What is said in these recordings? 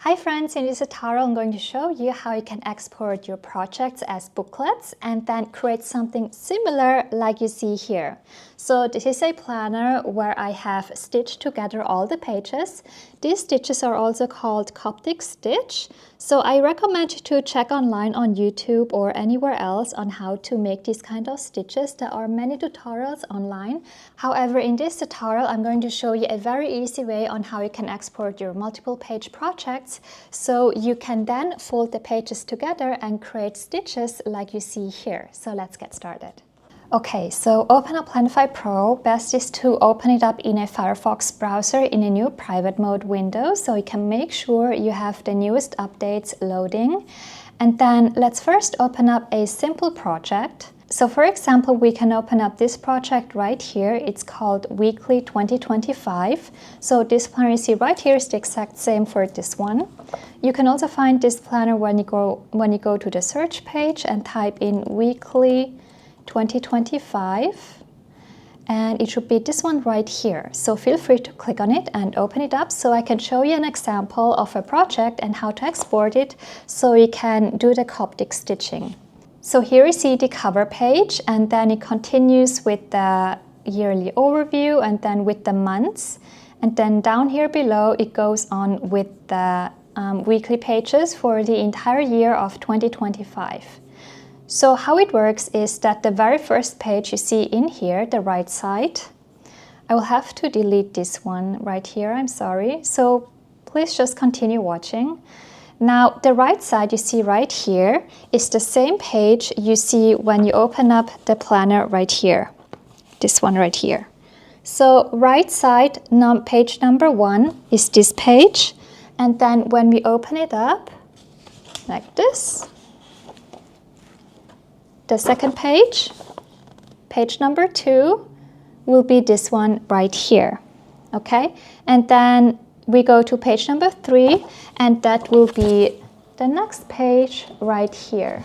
Hi friends, in this tutorial I'm going to show you how you can export your projects as booklets and then create something similar like you see here. So this is a planner where I have stitched together all the pages. These stitches are also called Coptic stitch. So I recommend you to check online on YouTube or anywhere else on how to make these kind of stitches. There are many tutorials online. However, in this tutorial I'm going to show you a very easy way on how you can export your multiple page projects so you can then fold the pages together and create stitches like you see here. So let's get started. Okay, so open up Planify Pro. Best is to open it up in a Firefox browser in a new private mode window so you can make sure you have the newest updates loading. And then let's first open up a simple project. So for example, we can open up this project right here. It's called Weekly 2025. So this planner you see right here is the exact same for this one. You can also find this planner when you go to the search page and type in Weekly 2025, and it should be this one right here. So feel free to click on it and open it up so I can show you an example of a project and how to export it so you can do the Coptic stitching. So here you see the cover page, and then it continues with the yearly overview and then with the months, and then down here below it goes on with the weekly pages for the entire year of 2025. So how it works is that the very first page you see in here, the right side, I will have to delete this one right here, I'm sorry. So please just continue watching. Now the right side you see right here is the same page you see when you open up the planner right here, this one right here. So right side, page number 1 is this page, and then when we open it up like this, the second page, page number 2, will be this one right here, okay? And then we go to page number 3, and that will be the next page right here.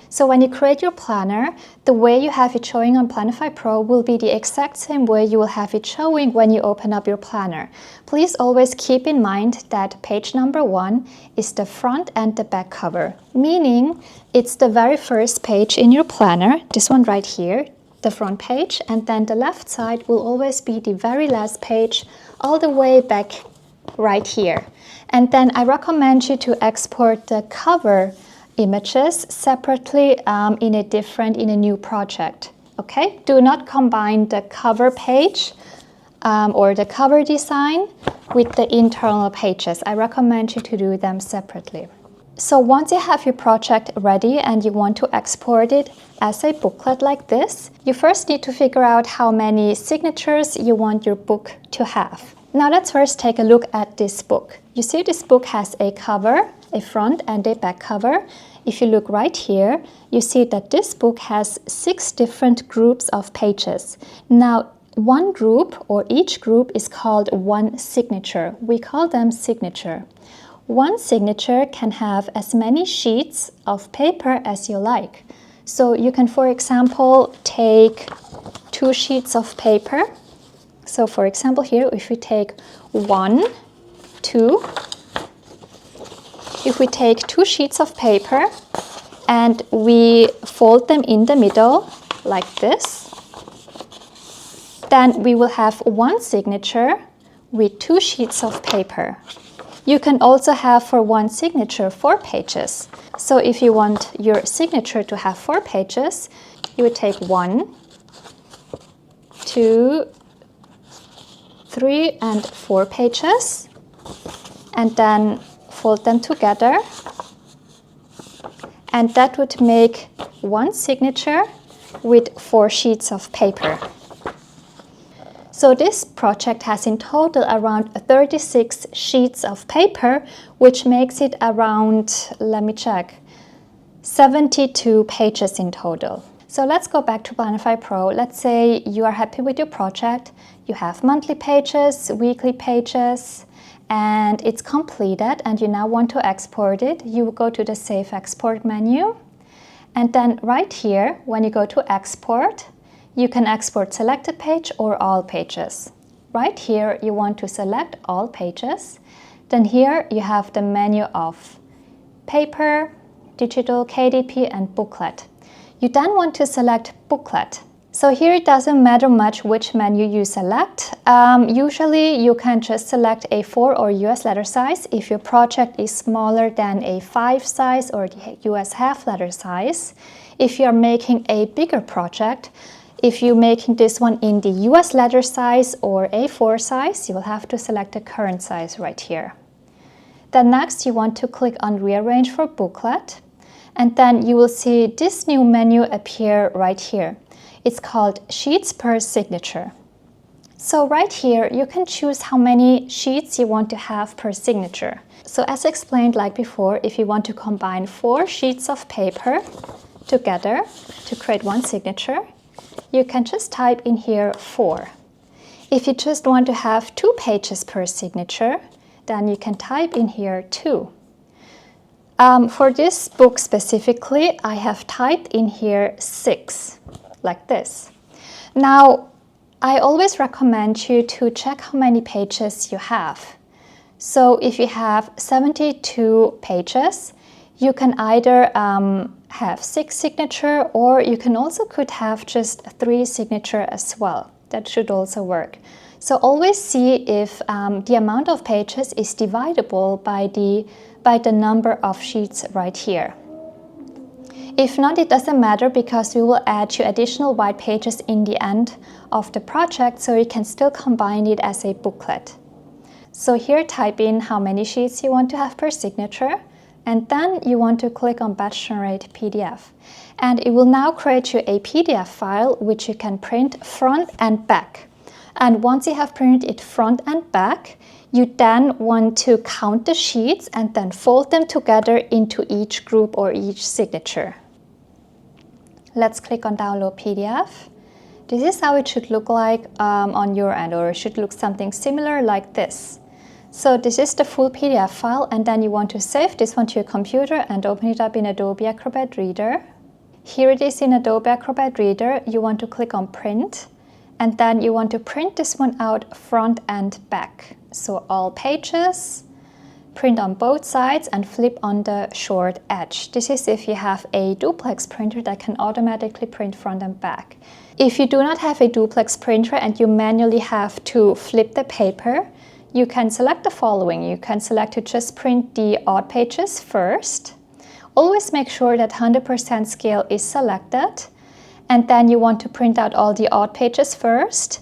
So when you create your planner, the way you have it showing on Planify Pro will be the exact same way you will have it showing when you open up your planner. Please always keep in mind that page number 1 is the front and the back cover, meaning it's the very first page in your planner, this one right here, the front page, and then the left side will always be the very last page all the way back right here. And then I recommend you to export the cover images separately in a new project. Okay, do not combine the cover page or the cover design with the internal pages. I recommend you to do them separately. So once you have your project ready and you want to export it as a booklet like this, you first need to figure out how many signatures you want your book to have. Now let's first take a look at this book. You see this book has a cover, a front and a back cover. If you look right here, you see that this book has 6 different groups of pages. Now, one group or each group is called one signature. We call them signature. One signature can have as many sheets of paper as you like. So you can, for example, take 2 sheets of paper. So for example here, if we take 1, 2, if we take 2 sheets of paper and we fold them in the middle like this, then we will have one signature with 2 sheets of paper. You can also have for one signature 4 pages. So if you want your signature to have 4 pages, you would take 1, 2, 3 and 4 pages, and then fold them together, and that would make one signature with 4 sheets of paper. So this project has in total around 36 sheets of paper, which makes it around, let me check, 72 pages in total. So let's go back to Planify Pro. Let's say you are happy with your project. You have monthly pages, weekly pages, and it's completed and you now want to export it. You will go to the Save Export menu, and then right here, when you go to Export, you can export selected page or all pages. right here you want to select all pages. Then here you have the menu of paper, digital, KDP and booklet. You then want to select booklet. So here it doesn't matter much which menu you select. Usually you can just select A4 or US letter size if your project is smaller than A5 size or the US half letter size. If you're making a bigger project, if you're making this one in the US letter size or A4 size, you will have to select the current size right here. Then next you want to click on Rearrange for Booklet, and then you will see this new menu appear right here. It's called Sheets per Signature. So right here you can choose how many sheets you want to have per signature. So as explained like before, if you want to combine 4 sheets of paper together to create one signature, you can just type in here 4. If you just want to have 2 pages per signature, then you can type in here 2. For this book specifically, I have typed in here 6, like this. Now, I always recommend you to check how many pages you have. So if you have 72 pages, you can either have 6 signature, or you can also could have just 3 signature as well. That should also work. So always see if the amount of pages is divisible by the number of sheets right here. If not, it doesn't matter, because we will add you additional white pages in the end of the project, so you can still combine it as a booklet. So here type in how many sheets you want to have per signature, and then you want to click on Batch Generate PDF. And it will now create you a PDF file which you can print front and back. And once you have printed it front and back, you then want to count the sheets and then fold them together into each group or each signature. Let's click on Download PDF. This is how it should look like on your end, or it should look something similar like this. So this is the full PDF file, and then you want to save this one to your computer and open it up in Adobe Acrobat Reader. Here it is in Adobe Acrobat Reader. You want to click on Print, and then you want to print this one out front and back. So all pages, print on both sides and flip on the short edge. This is if you have a duplex printer that can automatically print front and back. If you do not have a duplex printer and you manually have to flip the paper, you can select the following. You can select to just print the odd pages first. Always make sure that 100% scale is selected. And then you want to print out all the odd pages first.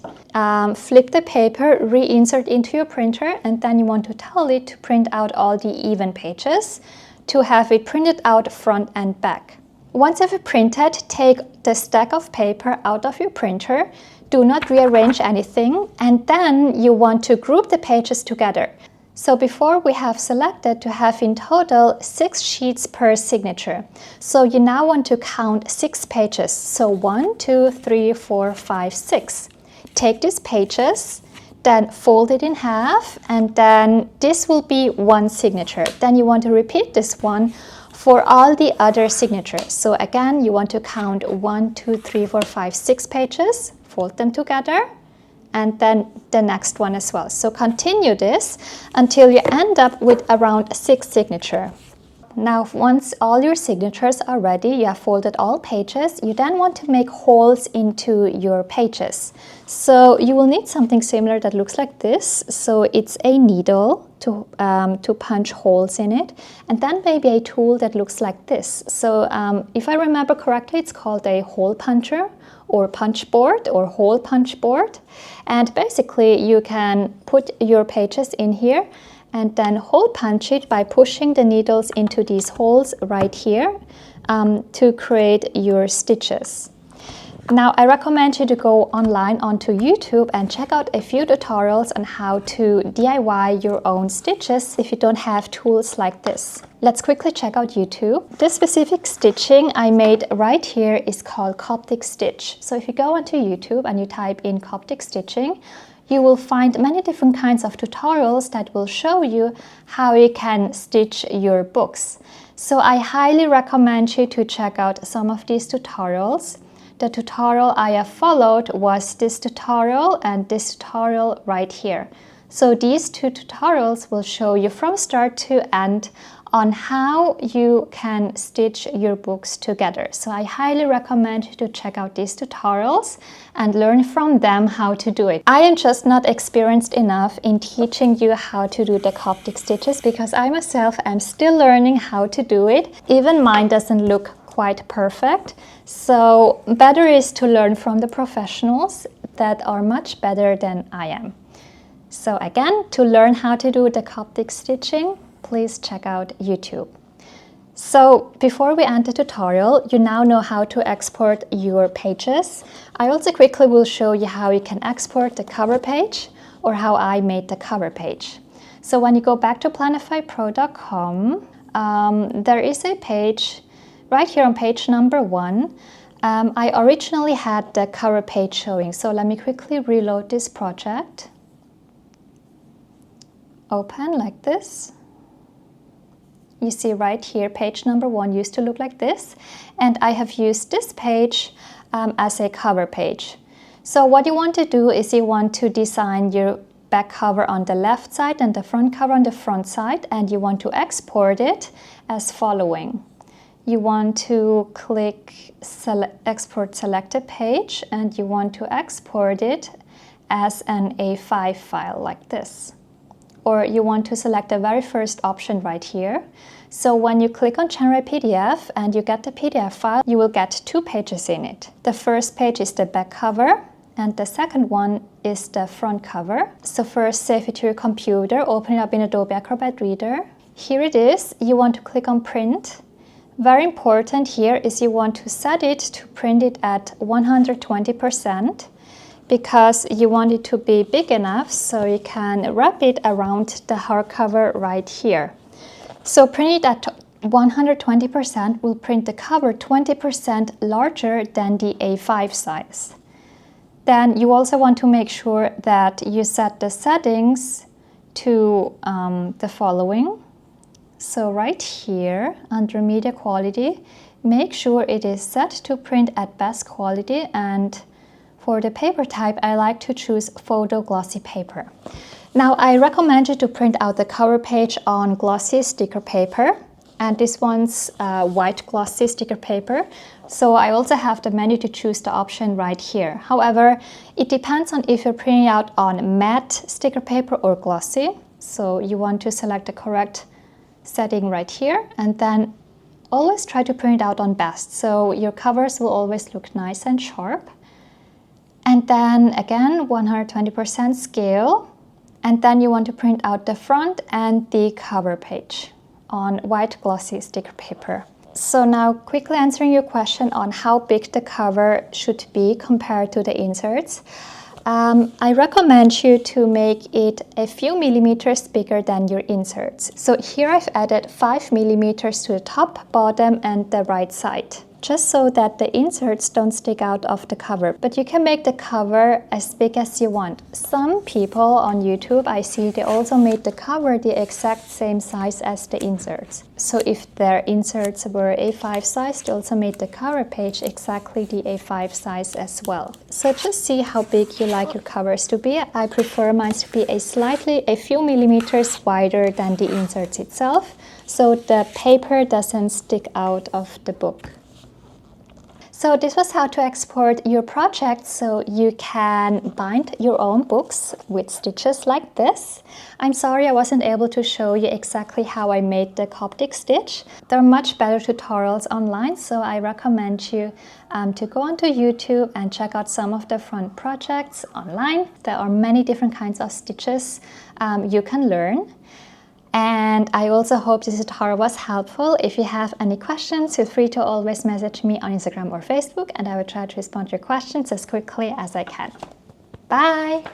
Flip the paper, reinsert into your printer, and then you want to tell it to print out all the even pages to have it printed out front and back. Once you've printed, take the stack of paper out of your printer. Do not rearrange anything, and then you want to group the pages together. So before we have selected to have in total 6 sheets per signature. So you now want to count 6 pages. So 1, 2, 3, 4, 5, 6. Take these pages, then fold it in half, and then this will be one signature. Then you want to repeat this one for all the other signatures. So again, you want to count 1, 2, 3, 4, 5, 6 pages, fold them together, and then the next one as well. So continue this until you end up with around 6 signatures. Now, once all your signatures are ready, you have folded all pages, you then want to make holes into your pages. So you will need something similar that looks like this. So it's a needle to punch holes in it, and then maybe a tool that looks like this. So if I remember correctly, it's called a hole puncher or punch board or hole punch board. And basically you can put your pages in here and then hole punch it by pushing the needles into these holes right here to create your stitches. Now, I recommend you to go online onto YouTube and check out a few tutorials on how to DIY your own stitches if you don't have tools like this. Let's quickly check out YouTube. This specific stitching I made right here is called Coptic stitch. So if you go onto YouTube and you type in Coptic stitching, you will find many different kinds of tutorials that will show you how you can stitch your books. So I highly recommend you to check out some of these tutorials. the tutorial I have followed was this tutorial and this tutorial right here. So these two tutorials will show you from start to end on how you can stitch your books together. So I highly recommend you to check out these tutorials and learn from them how to do it. I am just not experienced enough in teaching you how to do the Coptic stitches because I myself am still learning how to do it. Even mine doesn't look quite perfect. So better is to learn from the professionals that are much better than I am. So again, to learn how to do the Coptic stitching, please check out YouTube. So before we end the tutorial, you now know how to export your pages. I also quickly will show you how you can export the cover page or how I made the cover page. So when you go back to planifypro.com, there is a page right here on page number 1. I originally had the cover page showing, so let me quickly reload this project. Open like this. You see right here, page number 1 used to look like this, and I have used this page as a cover page. So what you want to do is you want to design your back cover on the left side and the front cover on the front side, and you want to export it as following. You want to click Export Selected Page, and you want to export it as an A5 file like this. Or you want to select the very first option right here. So when you click on Generate PDF and you get the PDF file, you will get 2 pages in it. The first page is the back cover and the second one is the front cover. So first, save it to your computer, open it up in Adobe Acrobat Reader. Here it is. You want to click on Print. Very important here is you want to set it to print it at 120%. Because you want it to be big enough so you can wrap it around the hardcover right here. So print it at 120% will print the cover 20% larger than the A5 size. Then you also want to make sure that you set the settings to the following. So right here under media quality, make sure it is set to print at best quality, and for the paper type, I like to choose photo glossy paper. Now, I recommend you to print out the cover page on glossy sticker paper, and this one's white glossy sticker paper. So I also have the menu to choose the option right here. However, it depends on if you're printing out on matte sticker paper or glossy. So you want to select the correct setting right here, and then always try to print it out on best. So your covers will always look nice and sharp. And then again, 120% scale. And then you want to print out the front and the cover page on white glossy sticker paper. So now quickly answering your question on how big the cover should be compared to the inserts. I recommend you to make it a few millimeters bigger than your inserts. So here I've added 5 millimeters to the top, bottom and the right side, just so that the inserts don't stick out of the cover. But you can make the cover as big as you want. Some people on YouTube, I see they also made the cover the exact same size as the inserts. So if their inserts were A5 size, they also made the cover page exactly the A5 size as well. So just see how big you like your covers to be. I prefer mine to be a few millimeters wider than the inserts itself, so the paper doesn't stick out of the book. So this was how to export your project so you can bind your own books with stitches like this. I'm sorry I wasn't able to show you exactly how I made the Coptic stitch. There are much better tutorials online, so I recommend you to go onto YouTube and check out some of the front projects online. There are many different kinds of stitches you can learn. And I also hope this tutorial was helpful. If you have any questions, feel free to always message me on Instagram or Facebook, and I will try to respond to your questions as quickly as I can. Bye!